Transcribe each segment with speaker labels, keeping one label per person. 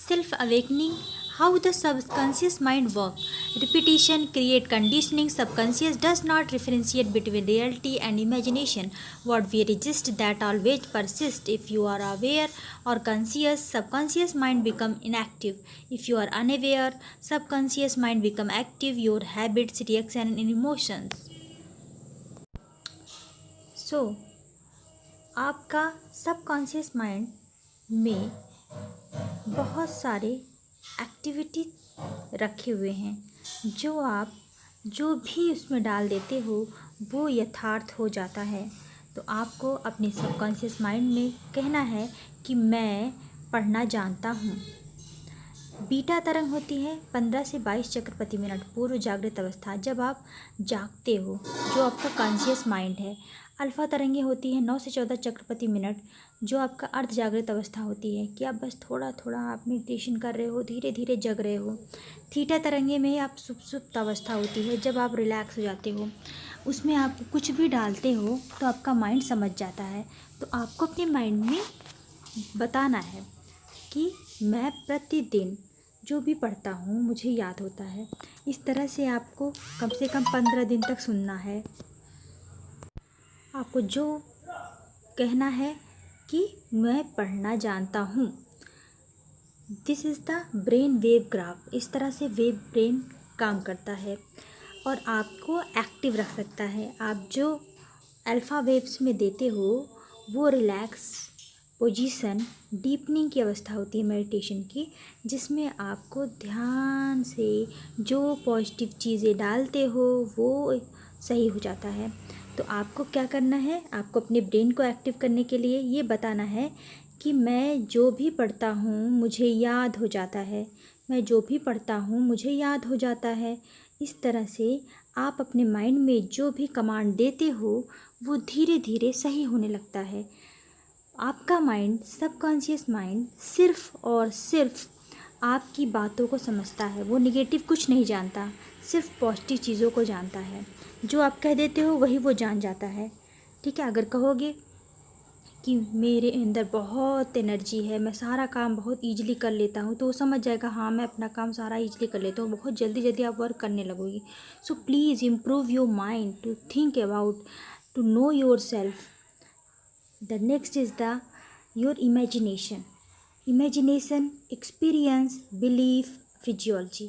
Speaker 1: self-awakening, how the subconscious mind works. Repetition create conditioning. Subconscious does not differentiate between reality and imagination. What we resist that always persists. If you are aware or conscious, subconscious mind become inactive. If you are unaware, subconscious mind become active. Your habits, reaction, and emotions. So, आपका subconscious mind में बहुत सारे activity रखे हुए हैं जो आप जो भी उसमें डाल देते हो वो यथार्थ हो जाता है। तो आपको अपने सबकॉन्शियस माइंड में कहना है कि मैं पढ़ना जानता हूँ। बीटा तरंग होती है 15 से 22 चक्र प्रति मिनट, पूर्व जागृत अवस्था, जब आप जागते हो, जो आपका कॉन्शियस माइंड है। अल्फा तरंगें होती है 9 से 14 चक्र प्रति मिनट, जो आपका अर्ध जागृत अवस्था होती है कि आप बस थोड़ा थोड़ा आप मेडिटेशन कर रहे हो, धीरे धीरे जग रहे हो। थीटा तरंगे में आप सुप्त अवस्था होती है, जब आप रिलैक्स हो जाते हो। उसमें आप कुछ भी डालते हो तो आपका माइंड समझ जाता है। तो आपको अपने माइंड में बताना है कि मैं प्रतिदिन जो भी पढ़ता हूँ मुझे याद होता है। इस तरह से आपको कम से कम 15 दिन तक सुनना है। आपको जो कहना है कि मैं पढ़ना जानता हूँ। This is the brain wave graph. इस तरह से वेव ब्रेन काम करता है और आपको एक्टिव रख सकता है। आप जो अल्फ़ा वेव्स में देते हो वो रिलैक्स पोजीशन, डीपनिंग की अवस्था होती है मेडिटेशन की, जिसमें आपको ध्यान से जो पॉजिटिव चीज़ें डालते हो वो सही हो जाता है। तो आपको क्या करना है, आपको अपने ब्रेन को एक्टिव करने के लिए ये बताना है कि मैं जो भी पढ़ता हूँ मुझे याद हो जाता है, मैं जो भी पढ़ता हूँ मुझे याद हो जाता है। इस तरह से आप अपने माइंड में जो भी कमांड देते हो वो धीरे धीरे सही होने लगता है। आपका माइंड, सबकॉन्शियस माइंड, सिर्फ़ और सिर्फ आपकी बातों को समझता है। वो निगेटिव कुछ नहीं जानता, सिर्फ पॉजिटिव चीज़ों को जानता है। जो आप कह देते हो वही वो जान जाता है। ठीक है, अगर कहोगे कि मेरे अंदर बहुत एनर्जी है, मैं सारा काम बहुत ईजिली कर लेता हूँ, तो वो समझ जाएगा हाँ मैं अपना काम सारा ईजिली कर लेता हूँ। बहुत जल्दी जल्दी आप वर्क करने लगोगी। So please improve your mind to think about, to know your self. The next is the your imagination. Imagination, experience, belief, physiology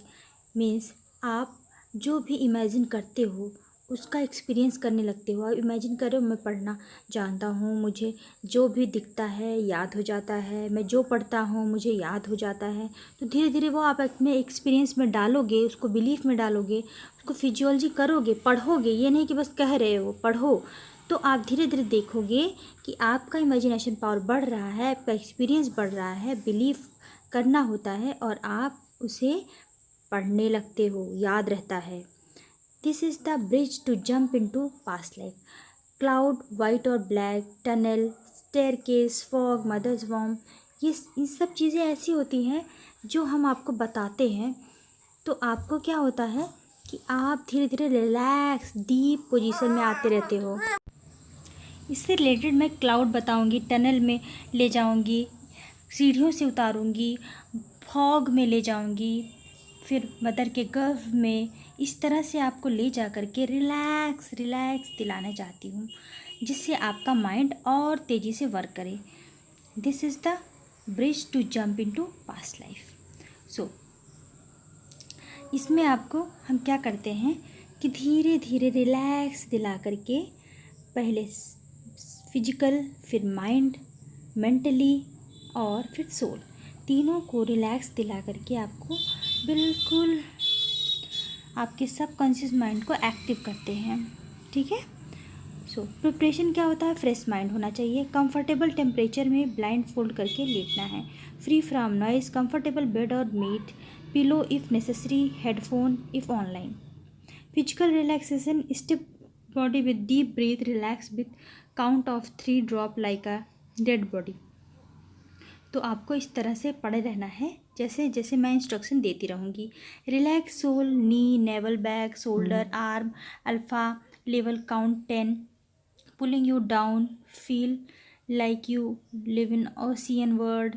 Speaker 1: means आप जो भी इमेजिन करते हो उसका एक्सपीरियंस करने लगते हो। आप इमेजिन कर रहे हो मैं पढ़ना जानता हूँ, मुझे जो भी दिखता है याद हो जाता है, मैं जो पढ़ता हूँ मुझे याद हो जाता है। तो धीरे धीरे वो आप अपने एक्सपीरियंस में डालोगे, उसको बिलीफ में डालोगे, उसको फिजियोलॉजी करोगे, पढ़ोगे। ये नहीं कि बस कह रहे हो, पढ़ो। तो आप धीरे धीरे देखोगे कि आपका इमेजिनेशन पावर बढ़ रहा है, आपका एक्सपीरियंस बढ़ रहा है, बिलीव करना होता है और आप उसे पढ़ने लगते हो, याद रहता है। This is the bridge to jump into past life. Cloud, white और black, tunnel, staircase, fog, mothers warm, ये सब चीज़ें ऐसी होती हैं जो हम आपको बताते हैं। तो आपको क्या होता है कि आप धीरे धीरे रिलैक्स डीप पोजीशन में आते रहते हो। इससे रिलेटेड मैं क्लाउड बताऊंगी, टनल में ले जाऊंगी, सीढ़ियों से उतारूंगी, फॉग में ले जाऊंगी, फिर मदर के गर्भ में। इस तरह से आपको ले जा कर के रिलैक्स रिलैक्स दिलाना चाहती हूँ, जिससे आपका माइंड और तेज़ी से वर्क करे। This is the bridge to jump into past life. So इसमें आपको हम क्या करते हैं कि धीरे धीरे रिलैक्स दिला करके पहले फिजिकल, फिर माइंड, मेंटली और फिर सोल, तीनों को रिलैक्स दिला करके आपको बिल्कुल आपके सबकॉन्शियस माइंड को एक्टिव करते हैं। ठीक है। सो प्रिपरेशन क्या होता है, फ्रेश माइंड होना चाहिए, कंफर्टेबल टेम्परेचर में ब्लाइंड फोल्ड करके लेटना है, free from noise, comfortable bed और मीट, pillow if necessary, headphone if online. Physical relaxation, stiff body with deep breath, relax with count of 3 drop like a dead body. तो आपको इस तरह से पड़े रहना है जैसे जैसे मैं इंस्ट्रक्शन देती रहूँगी। Relax sole, knee, navel, back, shoulder, arm, alpha level count 10, pulling you down, feel like you live in ocean world,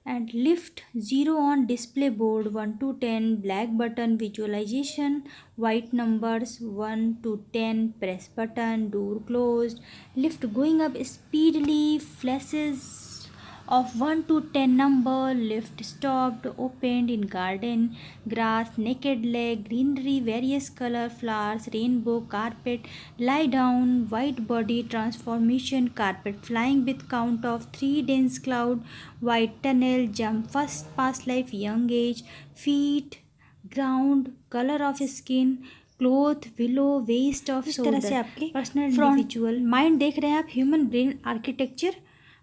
Speaker 1: and lift 0 on display board, 1 to 10, black button, visualization, white numbers, 1 to 10, press button, door closed, lift going up speedily, flashes of 1 to 10 number, lift stopped, opened in garden, grass, naked leg, greenery, various color, flowers, rainbow, carpet, lie down, white body, transformation, carpet flying with count of 3, dense cloud, white tunnel, jump, first past life, young age, feet, ground, color of skin, cloth, willow, waist of shoulder. इस तरह से आपके personal individual mind देख रहे हैं आप। Human brain architecture,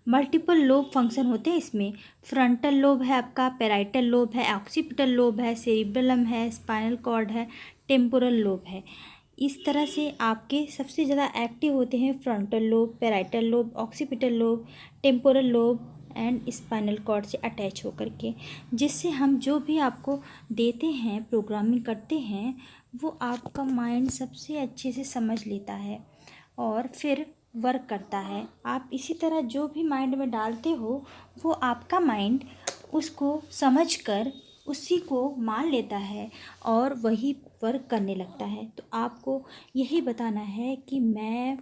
Speaker 1: multiple lobe function होते हैं इसमें। फ्रंटल लोब है आपका, पेराइटल लोब है, ऑक्सीपिटल लोब है, सेरिब्रम है, स्पाइनल कॉर्ड है, टेम्पोरल लोब है। इस तरह से आपके सबसे ज़्यादा एक्टिव होते हैं frontal lobe, parietal lobe, occipital lobe, temporal lobe and spinal cord से अटैच होकर के, जिससे हम जो भी आपको देते हैं, प्रोग्रामिंग करते हैं, वो आपका माइंड सबसे अच्छे से समझ लेता है और फिर वर्क करता है। आप इसी तरह जो भी माइंड में डालते हो वो आपका माइंड उसको समझकर उसी को मान लेता है और वही वर्क करने लगता है। तो आपको यही बताना है कि मैं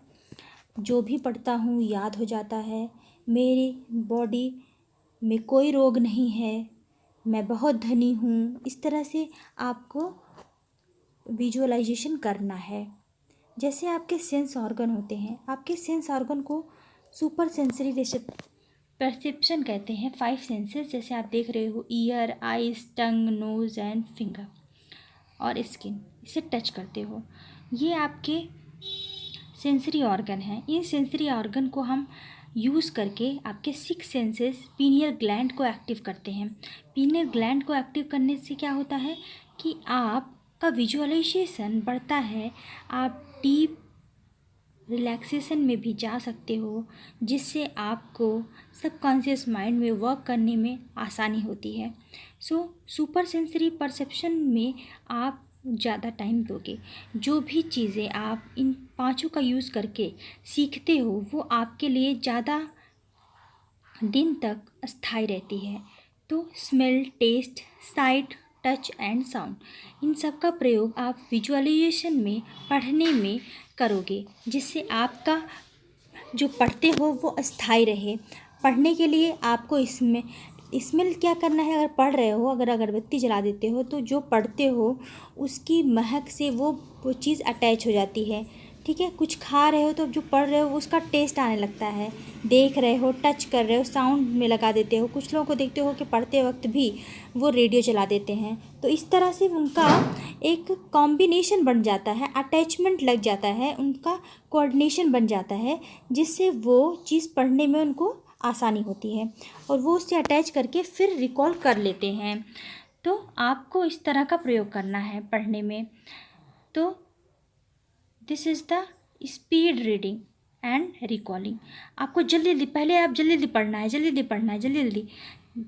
Speaker 1: जो भी पढ़ता हूँ याद हो जाता है, मेरी बॉडी में कोई रोग नहीं है, मैं बहुत धनी हूँ। इस तरह से आपको विजुअलाइजेशन करना है। जैसे आपके सेंस ऑर्गन होते हैं, आपके सेंस ऑर्गन को सुपर सेंसरी परसेप्शन कहते हैं। 5 सेंसेस जैसे आप देख रहे हो, ear, eyes, tongue, nose and finger और स्किन, इसे टच करते हो, ये आपके सेंसरी ऑर्गन हैं। इन सेंसरी ऑर्गन को हम यूज़ करके आपके 6 सेंसेस पीनियल ग्लैंड को एक्टिव करते हैं। पीनियल ग्लैंड को एक्टिव करने से क्या होता है कि आपका विजुअलाइजेशन बढ़ता है, आप डीप रिलैक्सेशन में भी जा सकते हो, जिससे आपको सबकॉन्शियस माइंड में वर्क करने में आसानी होती है। सुपर सेंसरी परसेप्शन में आप ज़्यादा टाइम दोगे। जो भी चीज़ें आप इन 5 का यूज़ करके सीखते हो वो आपके लिए ज़्यादा दिन तक स्थायी रहती है। तो smell, taste, sight, touch and sound, इन सब का प्रयोग आप विजुअलाइजेशन में, पढ़ने में करोगे, जिससे आपका जो पढ़ते हो वो स्थायी रहे। पढ़ने के लिए आपको इसमें क्या करना है, अगर पढ़ रहे हो, अगर अगरबत्ती जला देते हो तो जो पढ़ते हो उसकी महक से वो चीज़ अटैच हो जाती है। ठीक है, कुछ खा रहे हो तो जो पढ़ रहे हो उसका टेस्ट आने लगता है। देख रहे हो, टच कर रहे हो, साउंड में लगा देते हो। कुछ लोगों को देखते हो कि पढ़ते वक्त भी वो रेडियो चला देते हैं। तो इस तरह से उनका एक कॉम्बिनेशन बन जाता है, अटैचमेंट लग जाता है, उनका कोऑर्डिनेशन बन जाता है, जिससे वो चीज़ पढ़ने में उनको आसानी होती है और वो उससे अटैच करके फिर रिकॉल कर लेते हैं। तो आपको इस तरह का प्रयोग करना है पढ़ने में। तो this is the speed reading and recalling. आपको जल्दी पहले आप जल्दी पढ़ना है, जल्दी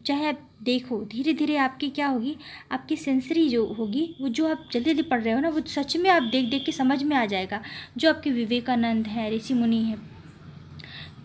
Speaker 1: चाहे आप देखो, धीरे धीरे आपकी क्या होगी, आपकी सेंसरी जो होगी, वो जो आप जल्दी पढ़ रहे हो ना, वो सच में आप देख देख के समझ में आ जाएगा। जो आपके विवेकानंद हैं, ऋषि मुनि हैं,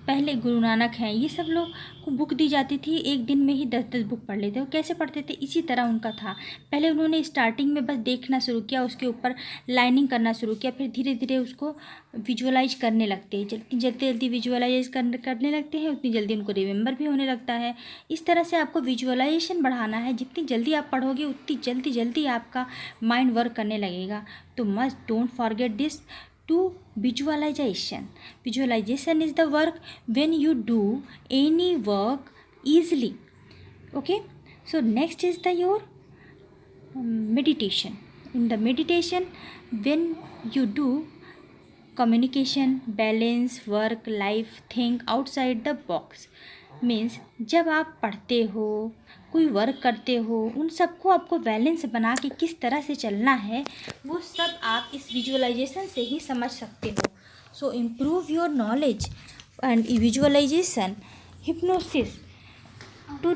Speaker 1: पहले गुरु नानक हैं, ये सब लोग को बुक दी जाती थी, एक दिन में ही 10-10 बुक पढ़ लेते। वो कैसे पढ़ते थे, इसी तरह उनका था। पहले उन्होंने स्टार्टिंग में बस देखना शुरू किया, उसके ऊपर लाइनिंग करना शुरू किया, फिर धीरे धीरे उसको विजुअलाइज करने लगते हैं। जितनी जल्दी विजुअलाइज करने लगते हैं उतनी जल्दी उनको रिमेंबर भी होने लगता है। इस तरह से आपको विजुअलाइजेशन बढ़ाना है। जितनी जल्दी आप पढ़ोगे उतनी जल्दी आपका माइंड वर्क करने लगेगा। तो must don't forget this to visualization. Visualization is the work when you do any work easily. Okay, so next is the your meditation. In the meditation, when you do communication, balance, work, life, think outside the box, means जब आप पढ़ते हो, कोई work करते हो, उन सबको आपको बैलेंस बना के किस तरह से चलना है, वो सब आप इस विजुअलाइजेशन से ही समझ सकते हो। So improve your knowledge and visualization hypnosis to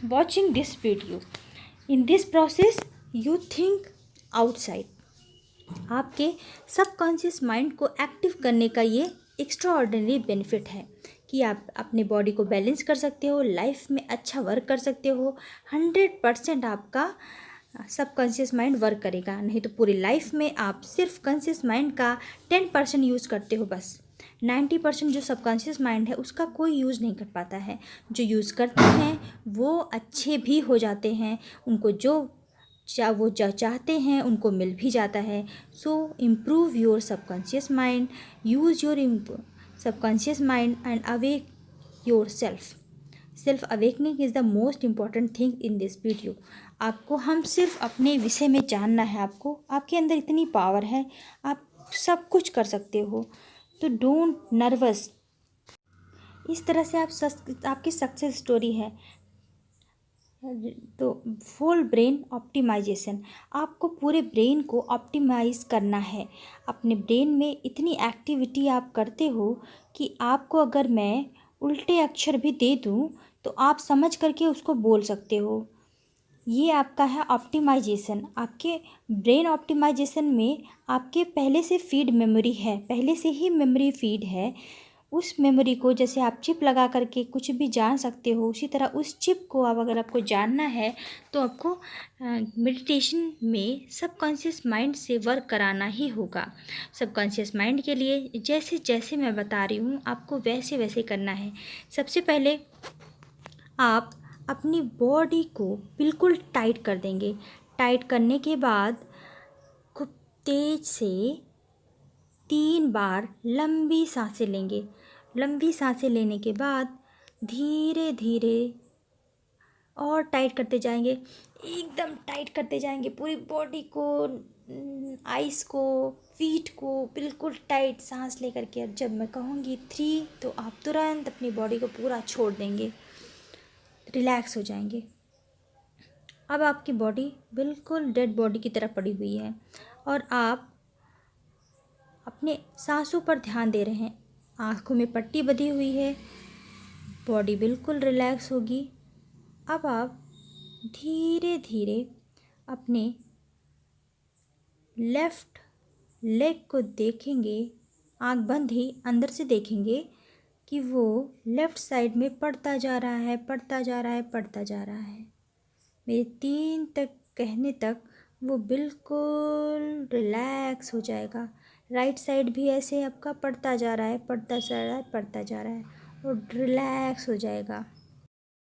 Speaker 1: watching this video. In this process you think outside. आपके सबकॉन्शियस माइंड को एक्टिव करने का ये एक्स्ट्रा ऑर्डिनरी बेनिफिट है कि आप अपने बॉडी को बैलेंस कर सकते हो, लाइफ में अच्छा वर्क कर सकते हो। 100% आपका सबकॉन्शियस माइंड वर्क करेगा। नहीं तो पूरी लाइफ में आप सिर्फ कॉन्शियस माइंड का 10% यूज़ करते हो बस। 90% जो सबकॉन्शियस माइंड है उसका कोई यूज़ नहीं कर पाता है। जो यूज़ करते हैं वो अच्छे भी हो जाते हैं, उनको जो चाहते हैं उनको मिल भी जाता है। So improve your subconscious mind, use your subconscious mind and awake your self awakening is the most important thing in this video. आपको हम सिर्फ अपने विषय में जानना है। आपके अंदर इतनी पावर है, आप सब कुछ कर सकते हो। तो डोंट नर्वस। इस तरह से आपकी सक्सेस स्टोरी है। तो फुल ब्रेन ऑप्टिमाइजेशन, आपको पूरे ब्रेन को ऑप्टिमाइज़ करना है। अपने ब्रेन में इतनी एक्टिविटी आप करते हो कि आपको अगर मैं उल्टे अक्षर भी दे दूँ तो आप समझ करके उसको बोल सकते हो। ये आपका है ऑप्टिमाइजेशन। आपके ब्रेन ऑप्टिमाइजेशन में आपके पहले से फीड मेमोरी है, पहले से ही मेमोरी फीड है। उस मेमोरी को जैसे आप चिप लगा करके कुछ भी जान सकते हो, उसी तरह उस चिप को अब अगर आपको जानना है तो आपको मेडिटेशन में सबकॉन्शियस माइंड से वर्क कराना ही होगा। सबकॉन्शियस माइंड के लिए जैसे जैसे मैं बता रही हूँ आपको वैसे वैसे करना है। सबसे पहले आप अपनी बॉडी को बिल्कुल टाइट कर देंगे। टाइट करने के बाद खूब तेज़ से 3 बार लंबी सांसें लेंगे। लंबी सांसें लेने के बाद धीरे धीरे और टाइट करते जाएंगे, एकदम टाइट करते जाएंगे पूरी बॉडी को, आइस को, फीट को बिल्कुल टाइट सांस लेकर के। जब मैं कहूँगी 3 तो आप तुरंत अपनी बॉडी को पूरा छोड़ देंगे, रिलैक्स हो जाएंगे। अब आपकी बॉडी बिल्कुल डेड बॉडी की तरह पड़ी हुई है और आप अपने सांसों पर ध्यान दे रहे हैं। आँखों में पट्टी बंधी हुई है, बॉडी बिल्कुल रिलैक्स होगी। अब आप धीरे धीरे अपने लेफ़्ट लेग को देखेंगे, आँख बंद ही अंदर से देखेंगे कि वो लेफ़्ट साइड में पड़ता जा रहा है, पड़ता जा रहा है, पड़ता जा रहा है। मेरे 3 तक कहने तक वो बिल्कुल रिलैक्स हो जाएगा। राइट साइड भी ऐसे आपका पड़ता जा रहा है, पड़ता जा रहा है, पड़ता जा रहा है और रिलैक्स हो जाएगा।